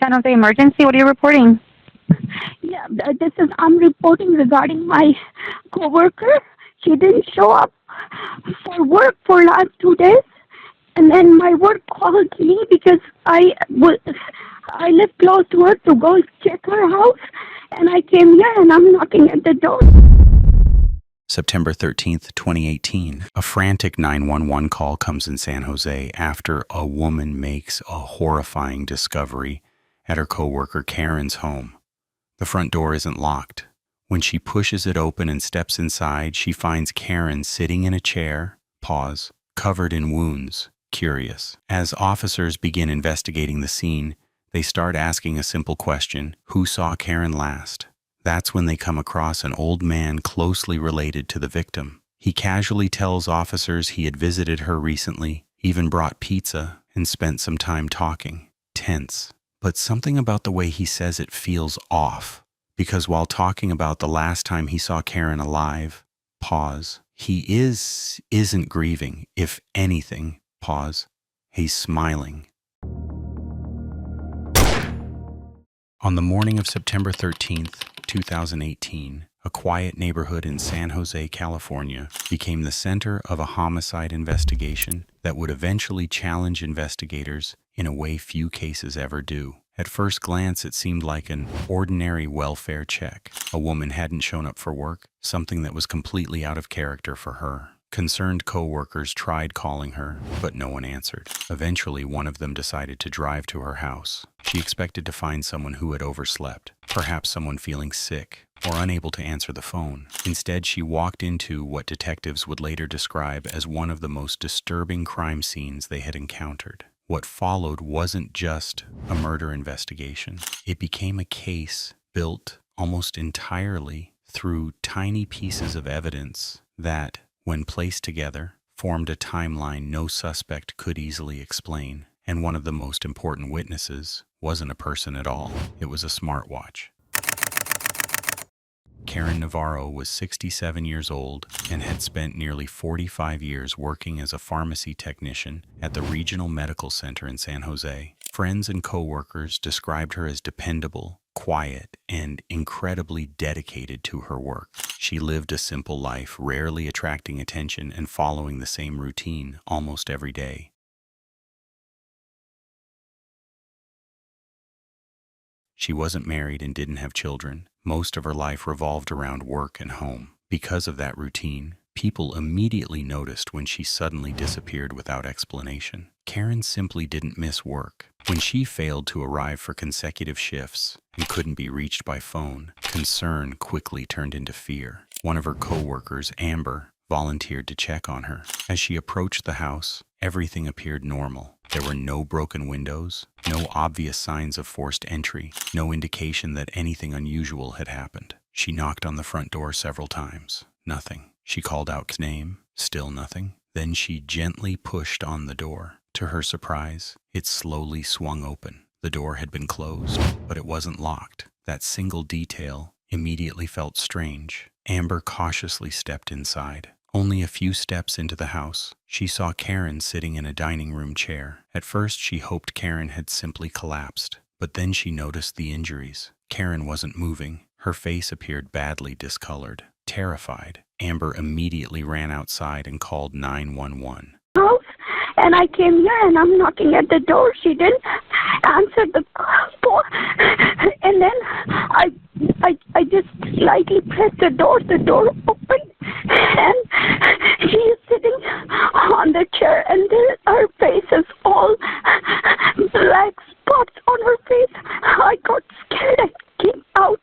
San Jose Emergency. What are you reporting? Yeah, I'm reporting regarding my coworker. She didn't show up for work for last 2 days, and then my work called me because I live close to her to go check her house, and I came here and I'm knocking at the door. September 13th, 2018, a frantic 911 call comes in San Jose after a woman makes a horrifying discovery at her coworker Karen's home. The front door isn't locked. When she pushes it open and steps inside, she finds Karen sitting in a chair, covered in wounds, curious. As officers begin investigating the scene, they start asking a simple question: who saw Karen last? That's when they come across an old man closely related to the victim. He casually tells officers he had visited her recently, even brought pizza, and spent some time talking. Tense. But something about the way he says it feels off, because while talking about the last time he saw Karen alive, he isn't grieving. If anything, he's smiling. On the morning of September 13th, 2018, a quiet neighborhood in San Jose, California, became the center of a homicide investigation that would eventually challenge investigators in a way few cases ever do. At first glance, it seemed like an ordinary welfare check. A woman hadn't shown up for work, something that was completely out of character for her. Concerned co-workers tried calling her, but no one answered. Eventually, one of them decided to drive to her house. She expected to find someone who had overslept, perhaps someone feeling sick or unable to answer the phone. Instead, she walked into what detectives would later describe as one of the most disturbing crime scenes they had encountered. What followed wasn't just a murder investigation. It became a case built almost entirely through tiny pieces of evidence that, when placed together, formed a timeline no suspect could easily explain. And one of the most important witnesses wasn't a person at all. It was a smartwatch. Karen Navarro was 67 years old and had spent nearly 45 years working as a pharmacy technician at the Regional Medical Center in San Jose. Friends and coworkers described her as dependable, quiet, and incredibly dedicated to her work. She lived a simple life, rarely attracting attention and following the same routine almost every day. She wasn't married and didn't have children. Most of her life revolved around work and home. Because of that routine, people immediately noticed when she suddenly disappeared without explanation. Karen simply didn't miss work. When she failed to arrive for consecutive shifts and couldn't be reached by phone, concern quickly turned into fear. One of her co-workers, Amber, volunteered to check on her. As she approached the house, everything appeared normal. There were no broken windows, no obvious signs of forced entry, no indication that anything unusual had happened. She knocked on the front door several times. Nothing. She called out Karen's name. Still nothing. Then she gently pushed on the door. To her surprise, it slowly swung open. The door had been closed, but it wasn't locked. That single detail immediately felt strange. Amber cautiously stepped inside. Only a few steps into the house, she saw Karen sitting in a dining room chair. At first, she hoped Karen had simply collapsed, but then she noticed the injuries. Karen wasn't moving. Her face appeared badly discolored. Terrified, Amber immediately ran outside and called 911. House, and I came here and I'm knocking at the door. She didn't answer the door, and then I just slightly pressed the door. The door opened, and she is sitting on the chair, and her face is all black spots on her face. I got scared and came out.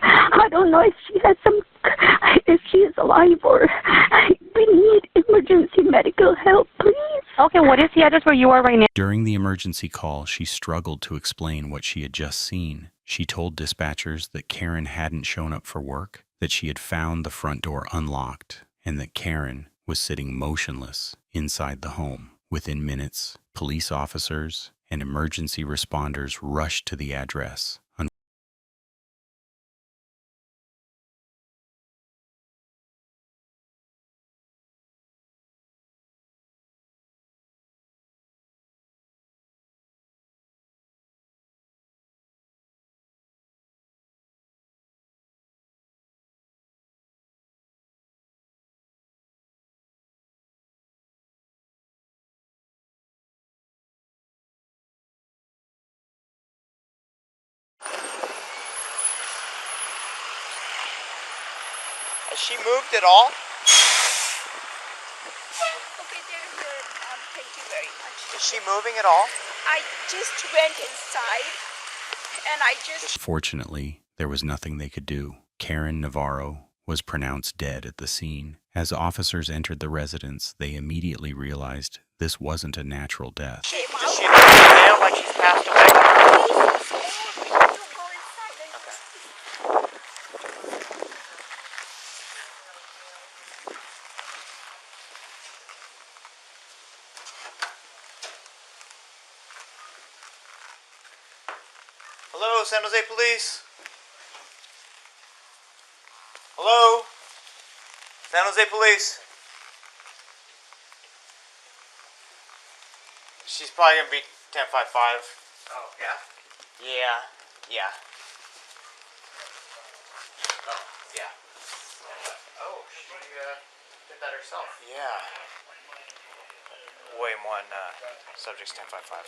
I don't know if she is alive, or we need emergency medical help, please. Okay, what is the address where you are right now? During the emergency call, she struggled to explain what she had just seen. She told dispatchers that Karen hadn't shown up for work, that she had found the front door unlocked, and that Karen was sitting motionless inside the home. Within minutes, police officers and emergency responders rushed to the address. she moved at all? Okay, they're good. Thank you very much. Is she moving at all? I just went inside and I just... Fortunately, there was nothing they could do. Karen Navarro was pronounced dead at the scene. As officers entered the residence, they immediately realized this wasn't a natural death. Does she look pale like she's passed away? Hello, San Jose Police? Hello? San Jose Police? She's probably gonna be 1055. Oh, yeah? Yeah. Oh, yeah. Oh, she did that herself. Yeah. William 1, subject's 1055.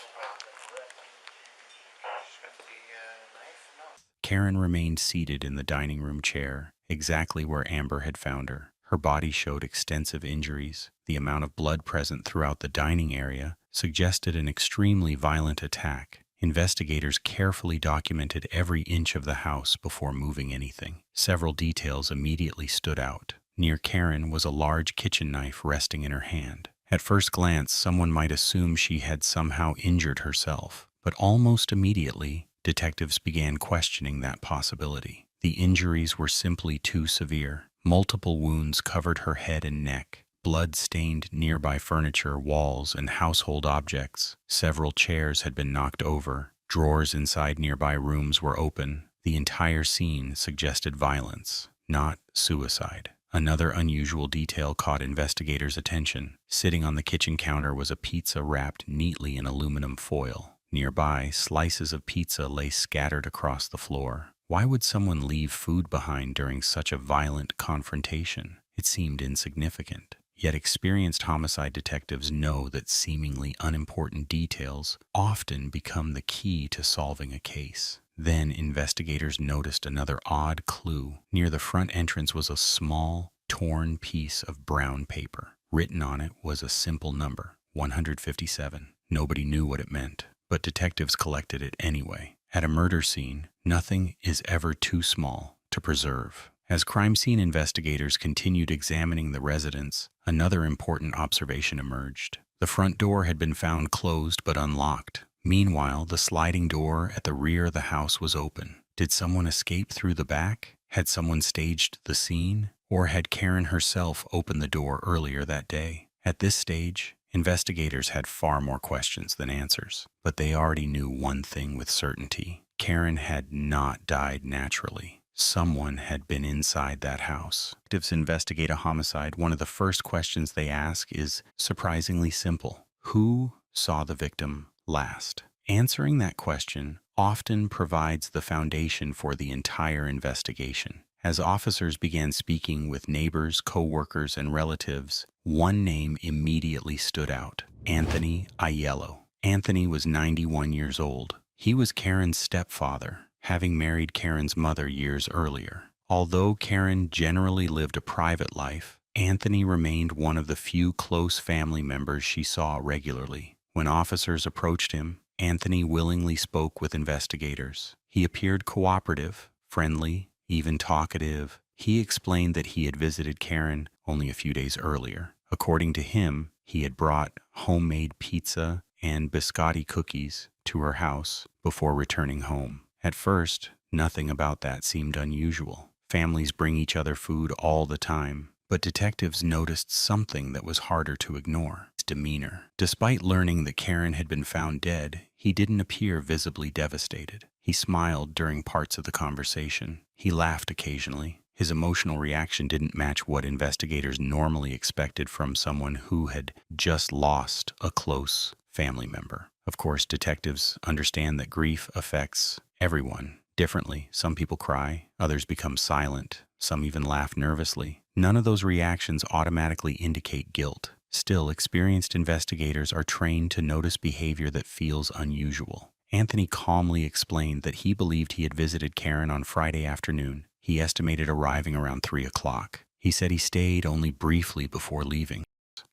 Karen remained seated in the dining room chair, exactly where Amber had found her. Her body showed extensive injuries. The amount of blood present throughout the dining area suggested an extremely violent attack. Investigators carefully documented every inch of the house before moving anything. Several details immediately stood out. Near Karen was a large kitchen knife resting in her hand. At first glance, someone might assume she had somehow injured herself, but almost immediately, detectives began questioning that possibility. The injuries were simply too severe. Multiple wounds covered her head and neck. Blood stained nearby furniture, walls, and household objects. Several chairs had been knocked over. Drawers inside nearby rooms were open. The entire scene suggested violence, not suicide. Another unusual detail caught investigators' attention. Sitting on the kitchen counter was a pizza wrapped neatly in aluminum foil. Nearby, slices of pizza lay scattered across the floor. Why would someone leave food behind during such a violent confrontation? It seemed insignificant. Yet experienced homicide detectives know that seemingly unimportant details often become the key to solving a case. Then investigators noticed another odd clue. Near the front entrance was a small, torn piece of brown paper. Written on it was a simple number, 157. Nobody knew what it meant, but detectives collected it anyway. At a murder scene, nothing is ever too small to preserve. As crime scene investigators continued examining the residence, another important observation emerged. The front door had been found closed but unlocked. Meanwhile, the sliding door at the rear of the house was open. Did someone escape through the back? Had someone staged the scene? Or had Karen herself opened the door earlier that day? At this stage, investigators had far more questions than answers. But they already knew one thing with certainty. Karen had not died naturally. Someone had been inside that house. Detectives investigate a homicide. One of the first questions they ask is surprisingly simple. Who saw the victim last? Answering that question often provides the foundation for the entire investigation. As officers began speaking with neighbors, co-workers, and relatives, one name immediately stood out: Anthony Aiello. Anthony was 91 years old. He was Karen's stepfather, having married Karen's mother years earlier. Although Karen generally lived a private life, Anthony remained one of the few close family members she saw regularly. When officers approached him, Anthony willingly spoke with investigators. He appeared cooperative, friendly, even talkative. He explained that he had visited Karen only a few days earlier. According to him, he had brought homemade pizza and biscotti cookies to her house before returning home. At first, nothing about that seemed unusual. Families bring each other food all the time, but detectives noticed something that was harder to ignore: his demeanor. Despite learning that Karen had been found dead, he didn't appear visibly devastated. He smiled during parts of the conversation. He laughed occasionally. His emotional reaction didn't match what investigators normally expected from someone who had just lost a close family member. Of course, detectives understand that grief affects everyone differently. Some people cry, others become silent, some even laugh nervously. None of those reactions automatically indicate guilt. Still, experienced investigators are trained to notice behavior that feels unusual. Anthony calmly explained that he believed he had visited Karen on Friday afternoon. He estimated arriving around 3 o'clock. He said he stayed only briefly before leaving.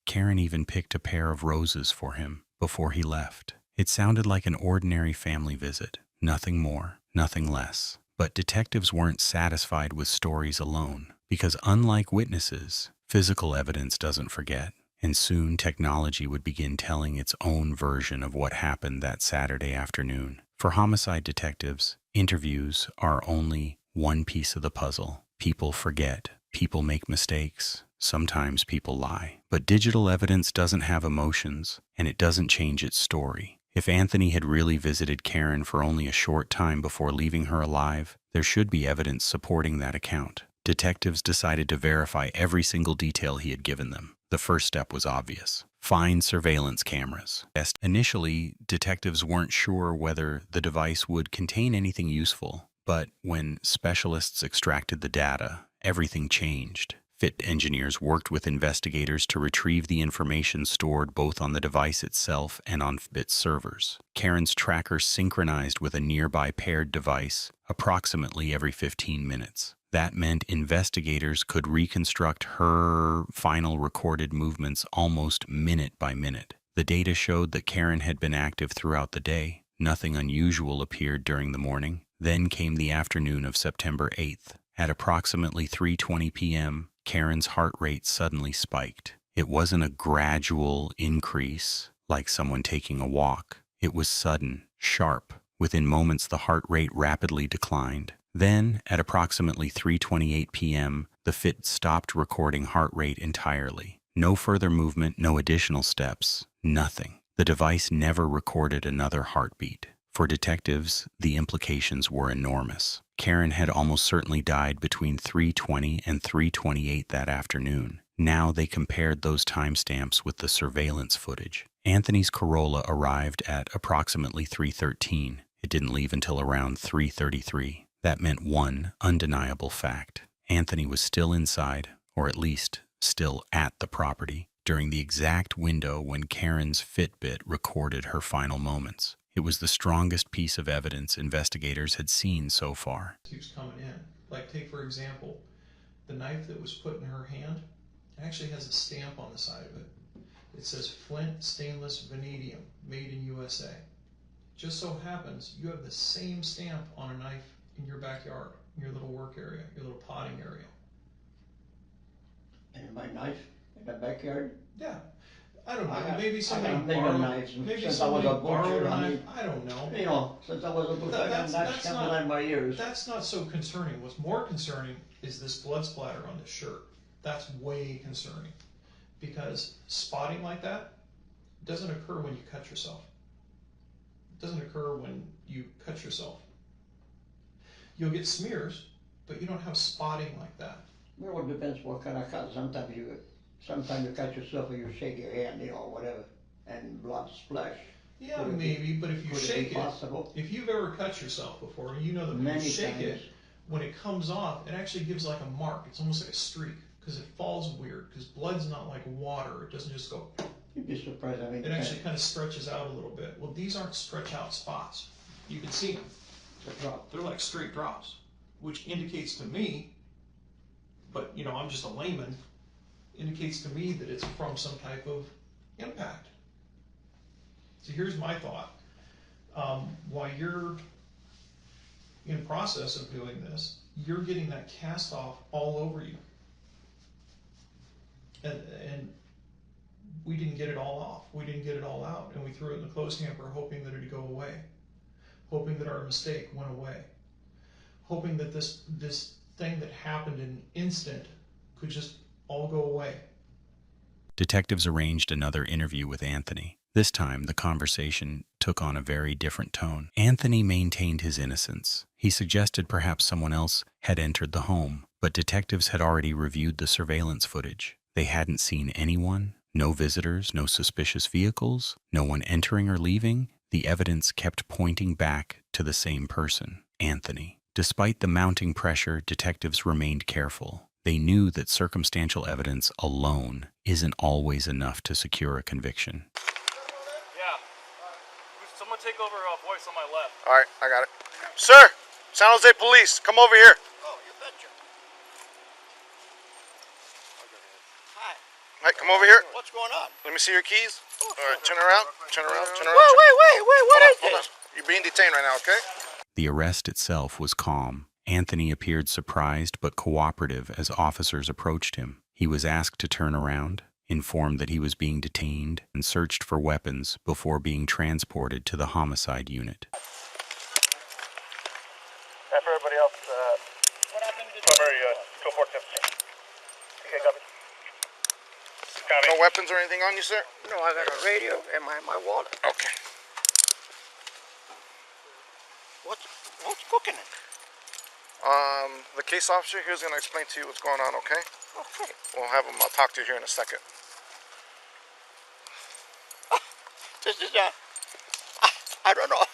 Karen even picked a pair of roses for him before he left. It sounded like an ordinary family visit, nothing more, nothing less. But detectives weren't satisfied with stories alone, because unlike witnesses, physical evidence doesn't forget. And soon technology would begin telling its own version of what happened that Saturday afternoon. For homicide detectives, interviews are only one piece of the puzzle. People forget. People make mistakes. Sometimes people lie. But digital evidence doesn't have emotions, and it doesn't change its story. If Anthony had really visited Karen for only a short time before leaving her alive, there should be evidence supporting that account. Detectives decided to verify every single detail he had given them. The first step was obvious. Find surveillance cameras. Initially, detectives weren't sure whether the device would contain anything useful, but when specialists extracted the data, everything changed. FIT engineers worked with investigators to retrieve the information stored both on the device itself and on FIT's servers. Karen's tracker synchronized with a nearby paired device approximately every 15 minutes. That meant investigators could reconstruct her final recorded movements almost minute by minute. The data showed that Karen had been active throughout the day. Nothing unusual appeared during the morning. Then came the afternoon of September 8th. At approximately 3:20 p.m., Karen's heart rate suddenly spiked. It wasn't a gradual increase like someone taking a walk. It was sudden, sharp. Within moments, the heart rate rapidly declined. Then, at approximately 3:28 p.m., the FIT stopped recording heart rate entirely. No further movement, no additional steps, nothing. The device never recorded another heartbeat. For detectives, the implications were enormous. Karen had almost certainly died between 3:20 and 3:28 that afternoon. Now they compared those timestamps with the surveillance footage. Anthony's Corolla arrived at approximately 3:13. It didn't leave until around 3:33. That meant one undeniable fact. Anthony was still inside, or at least still at the property, during the exact window when Karen's Fitbit recorded her final moments. It was the strongest piece of evidence investigators had seen so far. Keeps coming in. Like, take for example, the knife that was put in her hand actually has a stamp on the side of it. It says Flint Stainless Vanadium, made in USA. Just so happens you have the same stamp on a knife in your backyard, in your little work area, your little potting area. And my knife in the backyard? Yeah. I don't know. I maybe somebody got many borrowed. knives. Maybe Since somebody I was a borrowed butcher, a knife. I don't know. You know, since I was a butcher, I got knives coming in my ears. That's not so concerning. What's more concerning is this blood splatter on this shirt. That's way concerning, because spotting like that doesn't occur when you cut yourself. It doesn't occur when you cut yourself. You'll get smears, but you don't have spotting like that. Well, it depends what kind of cut. Sometimes you cut yourself or you shake your hand, you know, whatever, and blood splash. Yeah, maybe, but if you shake it, if you've ever cut yourself before, you know that when you shake it, when it comes off, it actually gives like a mark. It's almost like a streak, because it falls weird, because blood's not like water. It doesn't just go. You'd be surprised. I mean, it actually kind of stretches out a little bit. Well, these aren't stretch out spots. You can see them. They're like straight drops, which indicates to me, but you know, I'm just a layman, indicates to me that it's from some type of impact. So here's my thought. While you're in process of doing this, you're getting that cast off all over you. And we didn't get it all off. We didn't get it all out. And we threw it in the clothes hamper hoping that it'd go away. Hoping that our mistake went away. Hoping that this thing that happened in an instant could just all go away. Detectives arranged another interview with Anthony. This time, the conversation took on a very different tone. Anthony maintained his innocence. He suggested perhaps someone else had entered the home, but detectives had already reviewed the surveillance footage. They hadn't seen anyone, no visitors, no suspicious vehicles, no one entering or leaving. The evidence kept pointing back to the same person, Anthony. Despite the mounting pressure, detectives remained careful. They knew that circumstantial evidence alone isn't always enough to secure a conviction. Yeah. Someone take over voice on my left. All right, I got it. Sir, San Jose Police, come over here. Oh, you betcha. Hey, come over here. What's going on? Let me see your keys. All right, turn around. Turn around. Turn around. Wait, what is Hold this? on. You're being detained right now, okay? The arrest itself was calm. Anthony appeared surprised but cooperative as officers approached him. He was asked to turn around, informed that he was being detained, and searched for weapons before being transported to the homicide unit. For everybody else, What happened to primary, go for it. Okay, copy. Copy. No weapons or anything on you, sir? No, I got a radio and my wallet. Okay. What's cooking it? The case officer here is going to explain to you what's going on, okay? Okay. We'll have him talk to you here in a second. This is I don't know.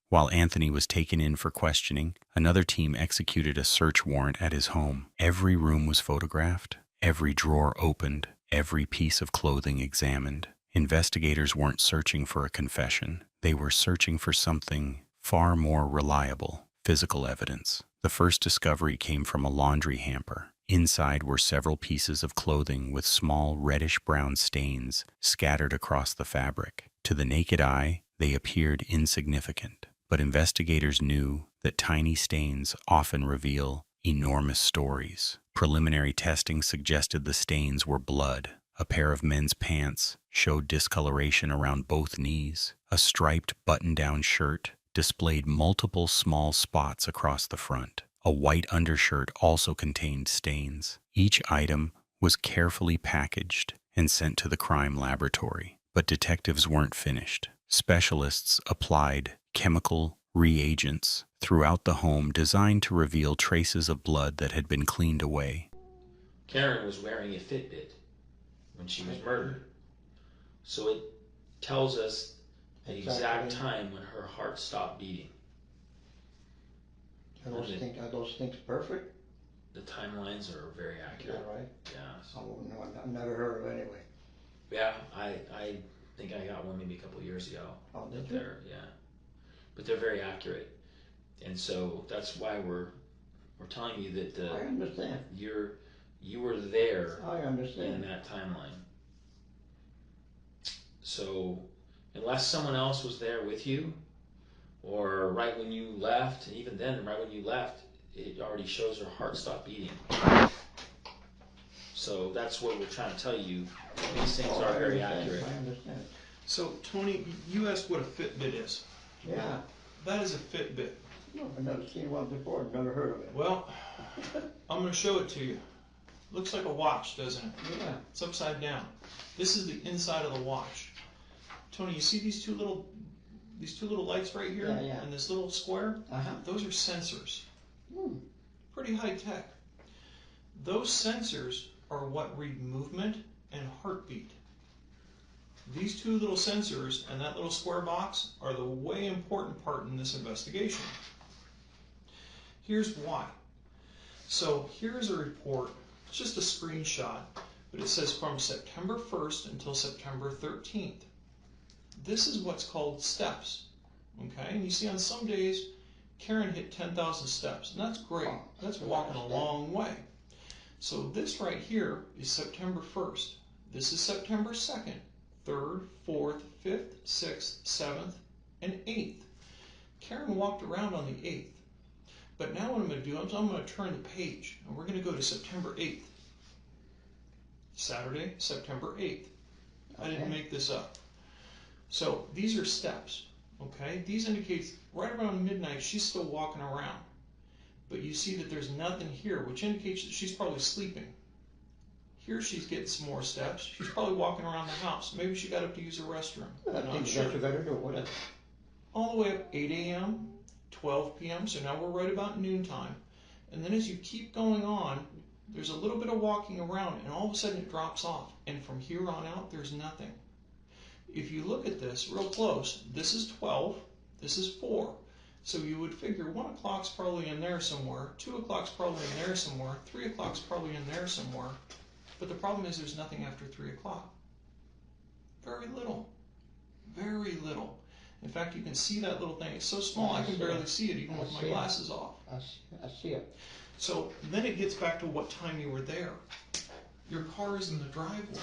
While Anthony was taken in for questioning, another team executed a search warrant at his home. Every room was photographed, every drawer opened, every piece of clothing examined. Investigators weren't searching for a confession. They were searching for something far more reliable: physical evidence. The first discovery came from a laundry hamper. Inside were several pieces of clothing with small reddish-brown stains scattered across the fabric. To the naked eye, they appeared insignificant, but investigators knew that tiny stains often reveal enormous stories. Preliminary testing suggested the stains were blood. A pair of men's pants showed discoloration around both knees. A striped button-down shirt displayed multiple small spots across the front. A white undershirt also contained stains. Each item was carefully packaged and sent to the crime laboratory. But detectives weren't finished. Specialists applied chemical reagents throughout the home designed to reveal traces of blood that had been cleaned away. Karen was wearing a Fitbit when she was murdered. So it tells us the exact time when her heart stopped beating. Are those things perfect? The timelines are very accurate. Is that right? Yeah. I've never heard of it anyway. Yeah, I think I got one maybe a couple years ago. Oh, did you? But they're very accurate, and so that's why we're telling you that I understand. you were there. I understand. In that timeline. So unless someone else was there with you, or right when you left, and even then, right when you left, it already shows her heart stopped beating. So that's what we're trying to tell you. These things are very accurate. I understand. So, Tony, you asked what a Fitbit is. Yeah. That is a Fitbit. No, I've never seen one before. Never heard of it. Well, I'm going to show it to you. Looks like a watch, doesn't it? Yeah. It's upside down. This is the inside of the watch. Tony, you see these two little lights right here? Yeah. And this little square? Uh-huh. Those are sensors. Hmm. Pretty high tech. Those sensors are what read movement and heartbeat. These two little sensors and that little square box are the way important part in this investigation. Here's why. So here's a report. It's just a screenshot, but it says from September 1st until September 13th. This is what's called steps. Okay, and you see on some days Karen hit 10,000 steps, and that's great. That's walking a long way. So this right here is September 1st. This is September 2nd, 3rd, 4th, 5th, 6th, 7th, and 8th. Karen walked around on the 8th. But now what I'm going to do is I'm going to turn the page, and we're going to go to September 8th. Saturday, September 8th. I didn't make this up. So these are steps, okay? These indicates right around midnight she's still walking around. But you see that there's nothing here, which indicates that she's probably sleeping. Here she's getting some more steps. She's probably walking around the house. Maybe she got up to use the restroom. I think that's what you better do. Whatever. All the way up 8 a.m., 12 p.m., so now we're right about noontime. And then as you keep going on, there's a little bit of walking around, and all of a sudden it drops off. And from here on out, there's nothing. If you look at this real close, this is 12, this is 4. So you would figure 1 o'clock's probably in there somewhere, 2 o'clock's probably in there somewhere, 3 o'clock's probably in there somewhere. But the problem is there's nothing after 3 o'clock. Very little. Very little. In fact, you can see that little thing. It's so small I can barely see it even with my glasses off. I see it. So then it gets back to what time you were there. Your car is in the driveway.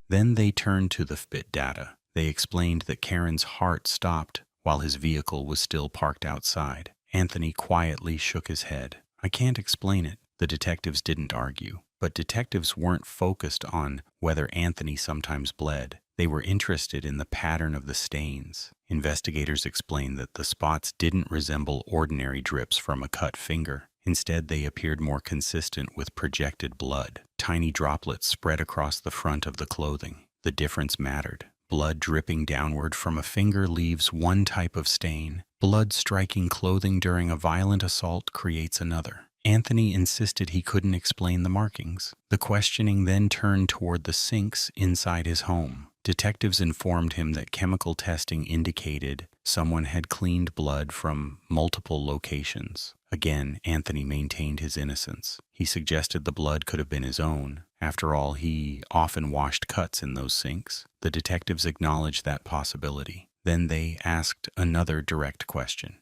Then they turned to the Fitbit data. They explained that Karen's heart stopped while his vehicle was still parked outside. Anthony quietly shook his head. I can't explain it. The detectives didn't argue. But detectives weren't focused on whether Anthony sometimes bled. They were interested in the pattern of the stains. Investigators explained that the spots didn't resemble ordinary drips from a cut finger. Instead, they appeared more consistent with projected blood. Tiny droplets spread across the front of the clothing. The difference mattered. Blood dripping downward from a finger leaves one type of stain. Blood striking clothing during a violent assault creates another. Anthony insisted he couldn't explain the markings. The questioning then turned toward the sinks inside his home. Detectives informed him that chemical testing indicated someone had cleaned blood from multiple locations. Again, Anthony maintained his innocence. He suggested the blood could have been his own. After all, he often washed cuts in those sinks. The detectives acknowledged that possibility. Then they asked another direct question.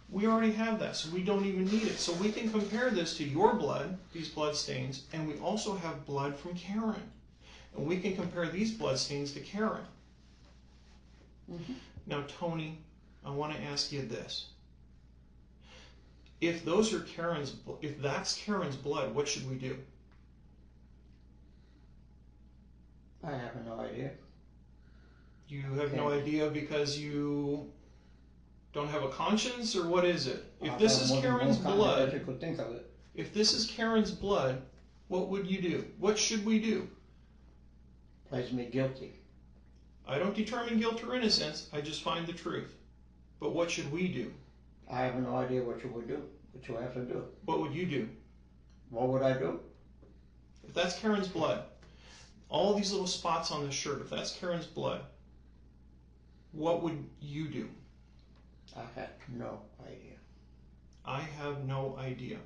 We already have that, so we don't even need it. So we can compare this to your blood, these blood stains, and we also have blood from Karen. And we can compare these blood stains to Karen. Mm-hmm. Now, Tony, I want to ask you this. If those are if that's Karen's blood, what should we do? I have no idea. You have no idea because you don't have a conscience, or what is it? If this is Karen's blood, you could think of it. if this is Karen's blood, what would you do? What should we do? Place me guilty. I don't determine guilt or innocence, I just find the truth. But what should we do? I have no idea what you would do, what you have to do. What would you do? What would I do? If that's Karen's blood, all these little spots on the shirt, if that's Karen's blood, what would you do? I have no idea. I have no idea.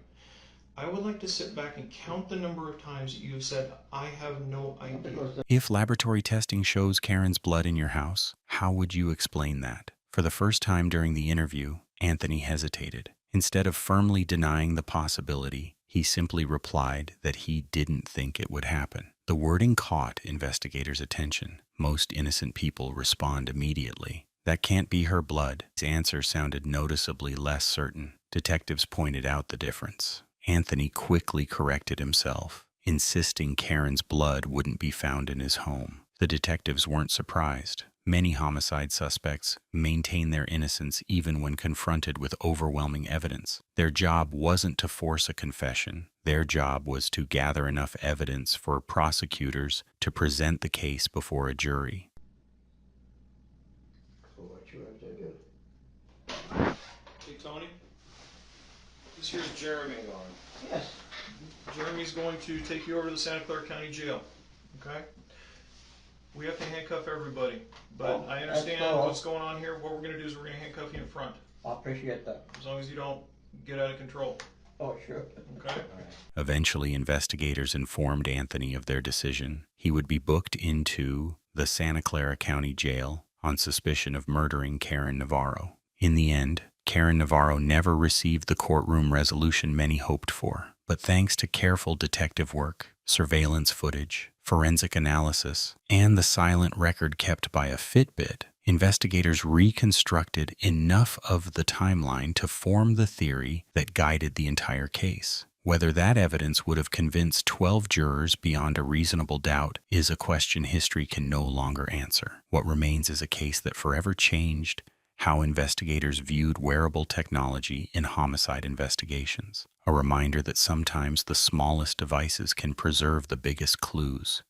I would like to sit back and count the number of times that you've said, I have no idea. If laboratory testing shows Karen's blood in your house, how would you explain that? For the first time during the interview, Anthony hesitated. Instead of firmly denying the possibility, he simply replied that he didn't think it would happen. The wording caught investigators' attention. Most innocent people respond immediately. That can't be her blood. His answer sounded noticeably less certain. Detectives pointed out the difference. Anthony quickly corrected himself, insisting Karen's blood wouldn't be found in his home. The detectives weren't surprised. Many homicide suspects maintain their innocence even when confronted with overwhelming evidence. Their job wasn't to force a confession. Their job was to gather enough evidence for prosecutors to present the case before a jury. So what you have to do? Hey, Tony, this here's Jeremy. Yes. Jeremy's going to take you over to the Santa Clara County Jail, okay? We have to handcuff everybody, but I understand what's going on here. What we're going to do is we're going to handcuff you in front, I appreciate that. as long as you don't get out of control, Oh, sure. okay? Eventually, investigators informed Anthony of their decision. He would be booked into the Santa Clara County Jail on suspicion of murdering Karen Navarro. In the end, Karen Navarro never received the courtroom resolution many hoped for. But thanks to careful detective work, surveillance footage, forensic analysis, and the silent record kept by a Fitbit, investigators reconstructed enough of the timeline to form the theory that guided the entire case. Whether that evidence would have convinced 12 jurors beyond a reasonable doubt is a question history can no longer answer. What remains is a case that forever changed how investigators viewed wearable technology in homicide investigations. A reminder that sometimes the smallest devices can preserve the biggest clues.